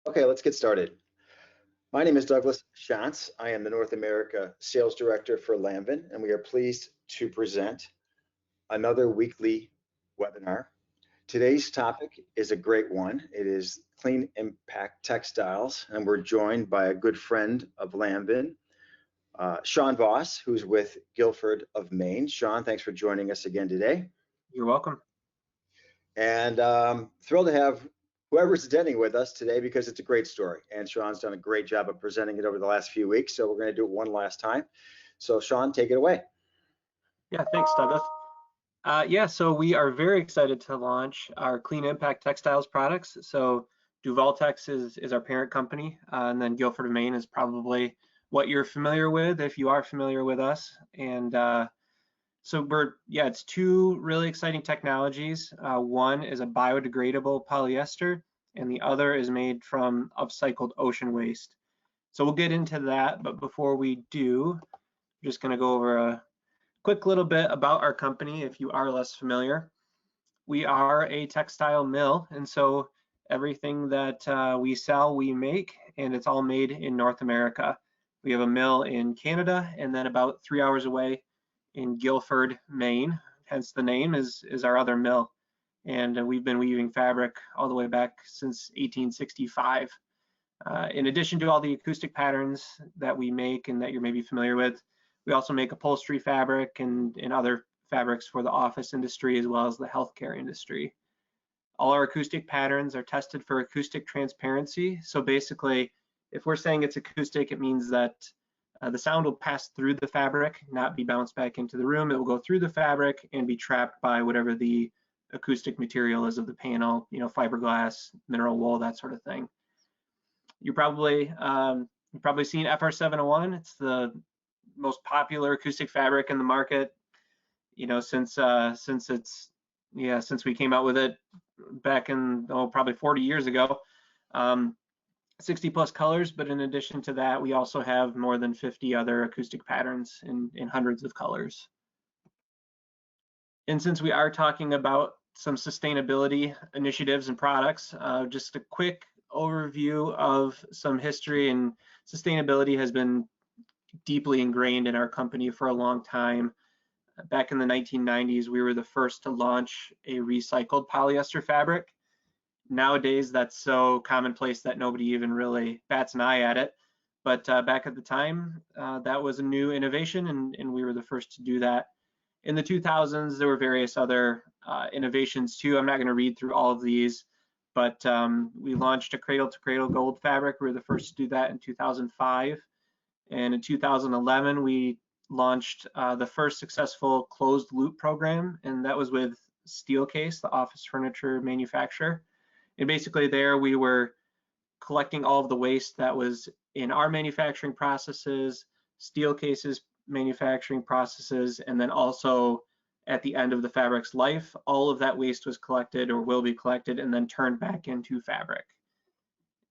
Okay, let's get started. My name is Douglas Shantz. I am the North America Sales Director for Lanvin, and we are pleased to present another weekly webinar. Today's topic is a great one. It is clean impact textiles, and we're joined by a good friend of Lanvin, Sean Voss, who's with Guilford of Maine. Sean, thanks for joining us again today. You're welcome. And thrilled to have whoever's attending with us today because it's a great story. And Sean's done a great job of presenting it over the last few weeks. So we're going to do it one last time. So Sean, take it away. Yeah, thanks, Douglas. So we are very excited to launch our Clean Impact Textiles products. So Duvaltex is our parent company, and then Guilford of Maine is probably what you're familiar with if you are familiar with us. And it's two really exciting technologies. One is a biodegradable polyester, and the other is made from upcycled ocean waste. So we'll get into that, but before we do, I'm just going to go over a quick little bit about our company if you are less familiar. We are a textile mill, and so everything that we sell, we make, and it's all made in North America. We have a mill in Canada, and then about 3 hours away in Guilford, Maine, hence the name, is our other mill. And we've been weaving fabric all the way back since 1865. In addition to all the acoustic patterns that we make and that you're maybe familiar with, we also make upholstery fabric and other fabrics for the office industry as well as the healthcare industry. All our acoustic patterns are tested for acoustic transparency. So basically, if we're saying it's acoustic, it means that the sound will pass through the fabric, not be bounced back into the room. It will go through the fabric and be trapped by whatever the acoustic material is of the panel, fiberglass, mineral wool, that sort of thing. You've probably seen FR701. It's the most popular acoustic fabric in the market, since we came out with it back in probably 40 years ago. 60 plus colors, but in addition to that, we also have more than 50 other acoustic patterns in hundreds of colors. And since we are talking about some sustainability initiatives and products, just a quick overview of some history. And sustainability has been deeply ingrained in our company for a long time. Back in the 1990s, we were the first to launch a recycled polyester fabric. Nowadays, that's so commonplace that nobody even really bats an eye at it. But back at the time, that was a new innovation, and we were the first to do that. In the 2000s, there were various other innovations too. I'm not going to read through all of these, but we launched a cradle-to-cradle gold fabric. We were the first to do that in 2005. And in 2011, we launched the first successful closed loop program, and that was with Steelcase, the office furniture manufacturer. And basically there we were collecting all of the waste that was in our manufacturing processes, Steelcase's manufacturing processes, and then also at the end of the fabric's life, all of that waste was collected or will be collected and then turned back into fabric.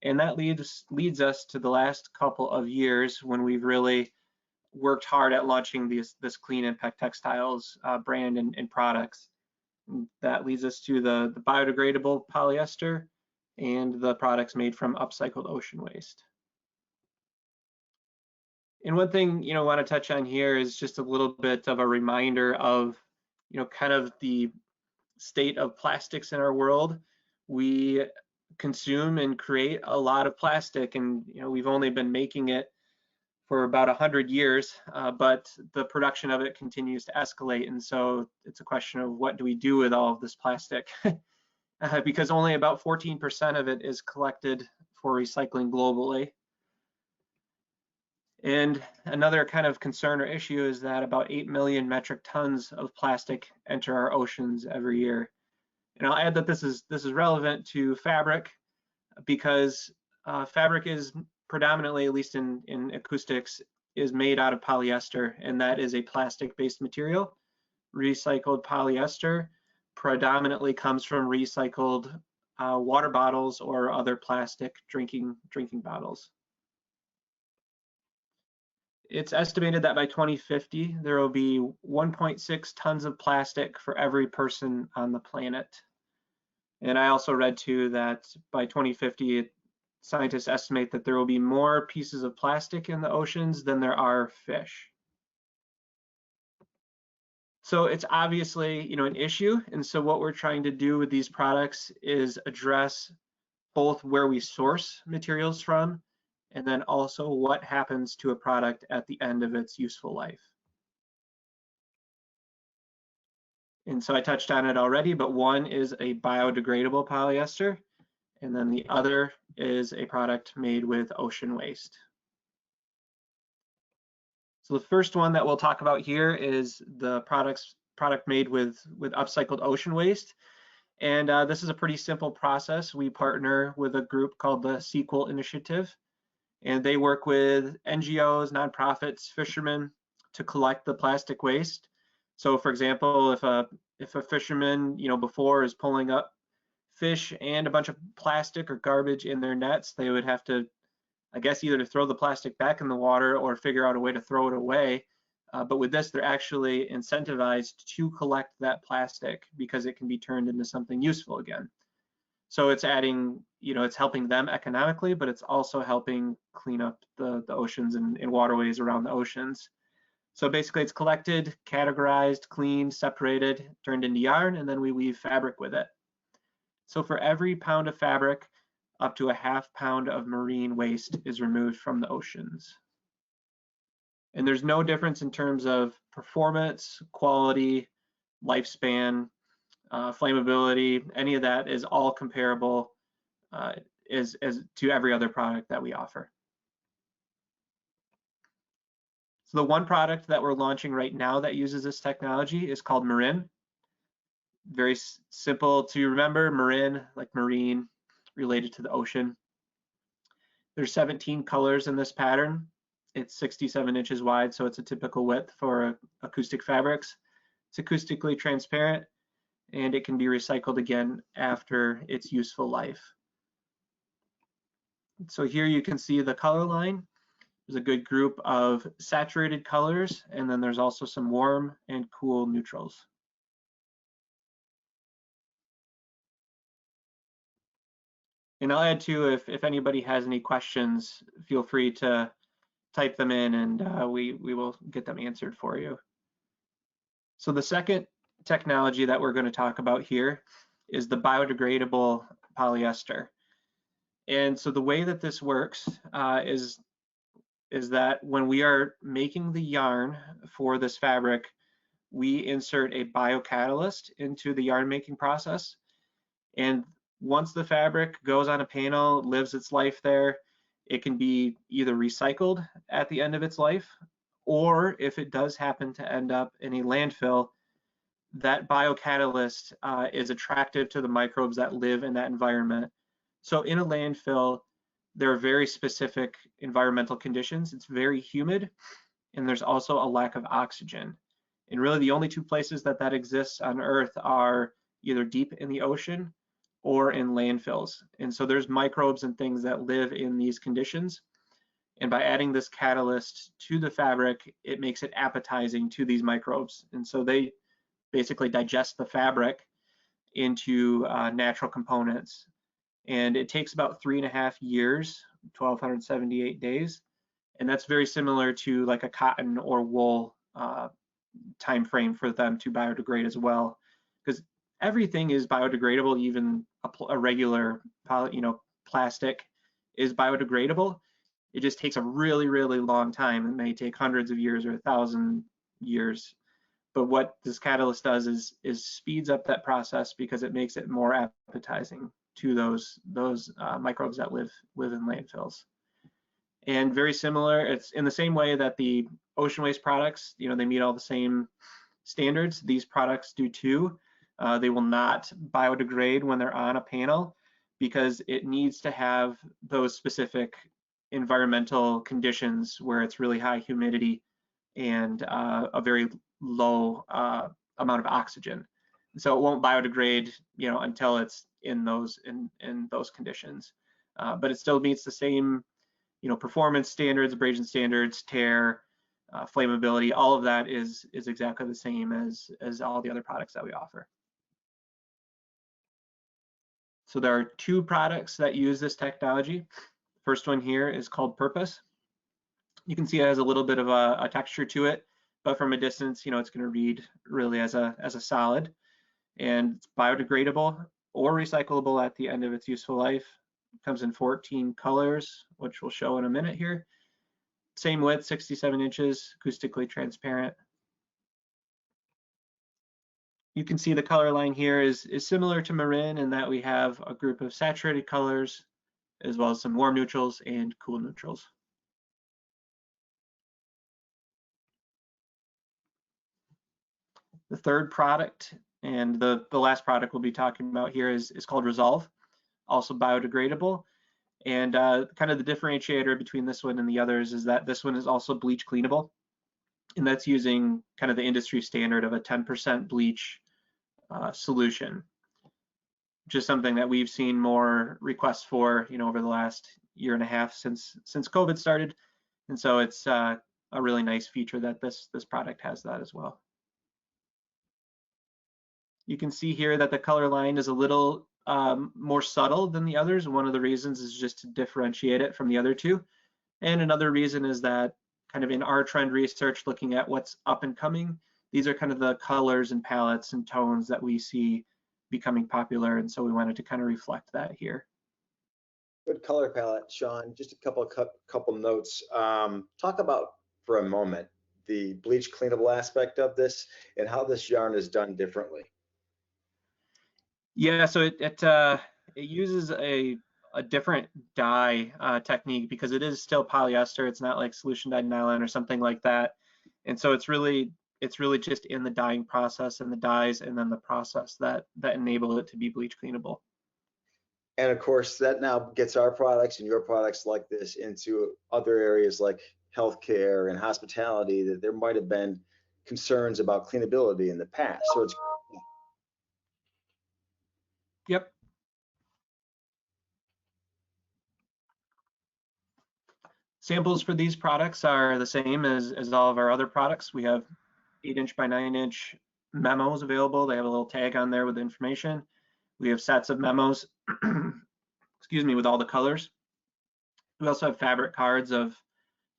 And that leads us to the last couple of years when we've really worked hard at launching this Clean Impact Textiles brand and products. That leads us to the biodegradable polyester and the products made from upcycled ocean waste. And one thing I want to touch on here is just a little bit of a reminder of kind of the state of plastics in our world. We consume and create a lot of plastic, and we've only been making it for about 100 years, but the production of it continues to escalate. And so it's a question of what do we do with all of this plastic? Because only about 14% of it is collected for recycling globally. And another kind of concern or issue is that about 8 million metric tons of plastic enter our oceans every year. And I'll add that this is relevant to fabric because fabric is predominantly, at least in acoustics, is made out of polyester, and that is a plastic-based material. Recycled polyester predominantly comes from recycled water bottles or other plastic drinking bottles. It's estimated that by 2050, there will be 1.6 tons of plastic for every person on the planet. And I also read too that by 2050, scientists estimate that there will be more pieces of plastic in the oceans than there are fish. So it's obviously, an issue. And so what we're trying to do with these products is address both where we source materials from, and then also what happens to a product at the end of its useful life. And so I touched on it already, but one is a biodegradable polyester, and then the other is a product made with ocean waste. So the first one that we'll talk about here is the product made with upcycled ocean waste. And this is a pretty simple process. We partner with a group called the Sequel Initiative, and they work with NGOs, nonprofits, fishermen to collect the plastic waste. So for example, if a fisherman, before is pulling up fish and a bunch of plastic or garbage in their nets, they would have to, I guess, either to throw the plastic back in the water or figure out a way to throw it away. But with this, they're actually incentivized to collect that plastic because it can be turned into something useful again. So it's adding, it's helping them economically, but it's also helping clean up the oceans and waterways around the oceans. So basically it's collected, categorized, cleaned, separated, turned into yarn, and then we weave fabric with it. So for every pound of fabric, up to a half pound of marine waste is removed from the oceans. And there's no difference in terms of performance, quality, lifespan, flammability. Any of that is all comparable as to every other product that we offer. So the one product that we're launching right now that uses this technology is called Marin. Very simple to remember, Marin, like marine, related to the ocean. There's 17 colors in this pattern. It's 67 inches wide, so it's a typical width for acoustic fabrics. It's acoustically transparent, and it can be recycled again after its useful life. So here you can see the color line. There's a good group of saturated colors, and then there's also some warm and cool neutrals. And I'll add too, if anybody has any questions, feel free to type them in, and we will get them answered for you. So the second technology that we're going to talk about here is the biodegradable polyester. And so the way that this works is that when we are making the yarn for this fabric, we insert a biocatalyst into the yarn making process. And once the fabric goes on a panel, lives its life there, it can be either recycled at the end of its life, or if it does happen to end up in a landfill, that biocatalyst is attractive to the microbes that live in that environment. So in a landfill, there are very specific environmental conditions. It's very humid, and there's also a lack of oxygen. And really the only two places that exists on Earth are either deep in the ocean or in landfills. And so there's microbes and things that live in these conditions. And by adding this catalyst to the fabric, it makes it appetizing to these microbes. And so they basically digest the fabric into natural components. And it takes about 3.5 years, 1,278 days. And that's very similar to like a cotton or wool time frame for them to biodegrade as well, because everything is biodegradable. Even a regular plastic is biodegradable. It just takes a really, really long time. It may take hundreds of years or 1,000 years. But what this catalyst does is speeds up that process because it makes it more appetizing to those microbes that live in landfills. And very similar, it's in the same way that the ocean waste products, they meet all the same standards. These products do too. They will not biodegrade when they're on a panel because it needs to have those specific environmental conditions where it's really high humidity and a very low amount of oxygen. So it won't biodegrade, until it's in those conditions. But it still meets the same, performance standards, abrasion standards, tear, flammability. All of that is exactly the same as all the other products that we offer. So there are two products that use this technology. First one here is called Purpose. You can see it has a little bit of a texture to it, but from a distance, it's going to read really as a solid, and it's biodegradable or recyclable at the end of its useful life. It comes in 14 colors, which we'll show in a minute here. Same width, 67 inches, acoustically transparent. You can see the color line here is similar to Marin in that we have a group of saturated colors, as well as some warm neutrals and cool neutrals. The third product and the last product we'll be talking about here is called Resolve, also biodegradable. And kind of the differentiator between this one and the others is that this one is also bleach cleanable, and that's using kind of the industry standard of a 10% bleach solution, which is something that we've seen more requests for, over the last year and a half since COVID started. And so it's a really nice feature that this product has that as well. You can see here that the color line is a little more subtle than the others. One of the reasons is just to differentiate it from the other two. And another reason is that kind of in our trend research, looking at what's up and coming, these are kind of the colors and palettes and tones that we see becoming popular. And so we wanted to kind of reflect that here. Good color palette, Sean. Just a couple notes. Talk about for a moment the bleach cleanable aspect of this and how this yarn is done differently. Yeah, so it uses a different dye technique because it is still polyester. It's not like solution dyed nylon or something like that. And so it's really just in the dyeing process and the dyes and then the process that enable it to be bleach cleanable. And of course, that now gets our products and your products like this into other areas like healthcare and hospitality that there might have been concerns about cleanability in the past. So it's Yep. Samples for these products are the same as all of our other products. We have 8-inch by 9-inch memos available. They have a little tag on there with information. We have sets of memos, excuse me, with all the colors. We also have fabric cards of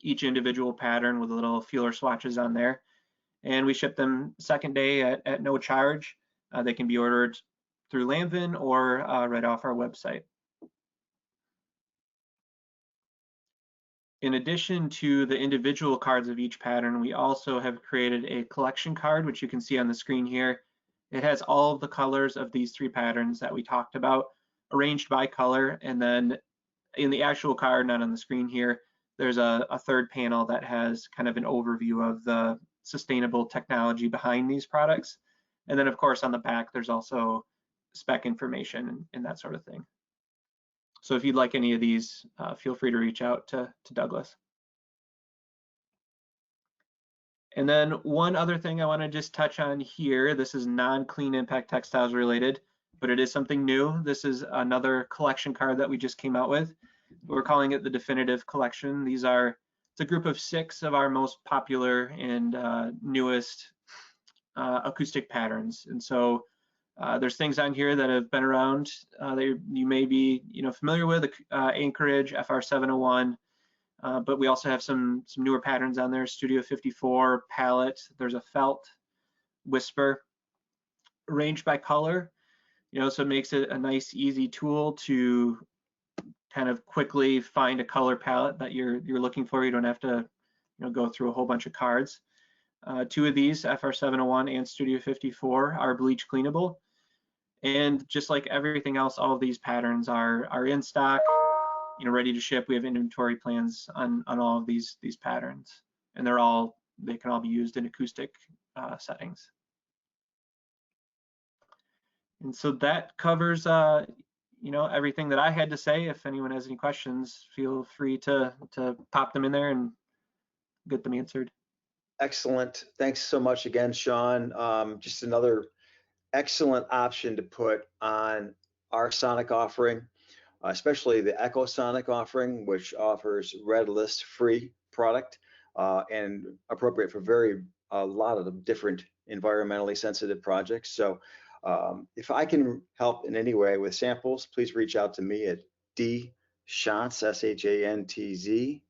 each individual pattern with little feeler swatches on there. And we ship them second day at no charge. They can be ordered through Lanvin or right off our website. In addition to the individual cards of each pattern, we also have created a collection card, which you can see on the screen here. It has all of the colors of these 3 patterns that we talked about, arranged by color. And then in the actual card, not on the screen here, there's a third panel that has kind of an overview of the sustainable technology behind these products. And then of course on the back, there's also spec information and that sort of thing. So if you'd like any of these, feel free to reach out to Douglas. And then one other thing I want to just touch on here, this is non-clean impact textiles related, but it is something new. This is another collection card that we just came out with. We're calling it the Definitive Collection. It's a group of 6 of our most popular and newest acoustic patterns. And so there's things on here that have been around that you may be familiar with, Anchorage, FR701, but we also have some newer patterns on there, Studio 54, Palette, there's a Felt, Whisper, arranged by color, so it makes it a nice, easy tool to kind of quickly find a color palette that you're looking for. You don't have to go through a whole bunch of cards. 2 of these, FR701 and Studio 54, are bleach cleanable. And just like everything else, all of these patterns are in stock, ready to ship. We have inventory plans on all of these patterns, and they can all be used in acoustic settings. And so that covers everything that I had to say. If anyone has any questions, feel free to pop them in there and get them answered. excellent. Thanks so much again, Sean. Just another excellent option to put on our sonic offering, especially the EchoSonic offering, which offers red list free product and appropriate for a lot of the different environmentally sensitive projects. So If I can help in any way with samples, please reach out to me at dshantz, S-H-A-N-T-Z,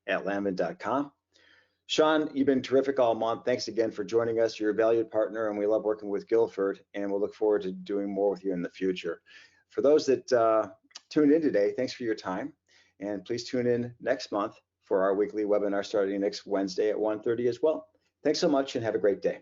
@lanvin.com. Sean, you've been terrific all month. Thanks again for joining us. You're a valued partner, and we love working with Guilford, and we'll look forward to doing more with you in the future. For those that tuned in today, thanks for your time, and please tune in next month for our weekly webinar starting next Wednesday at 1:30 as well. Thanks so much, and have a great day.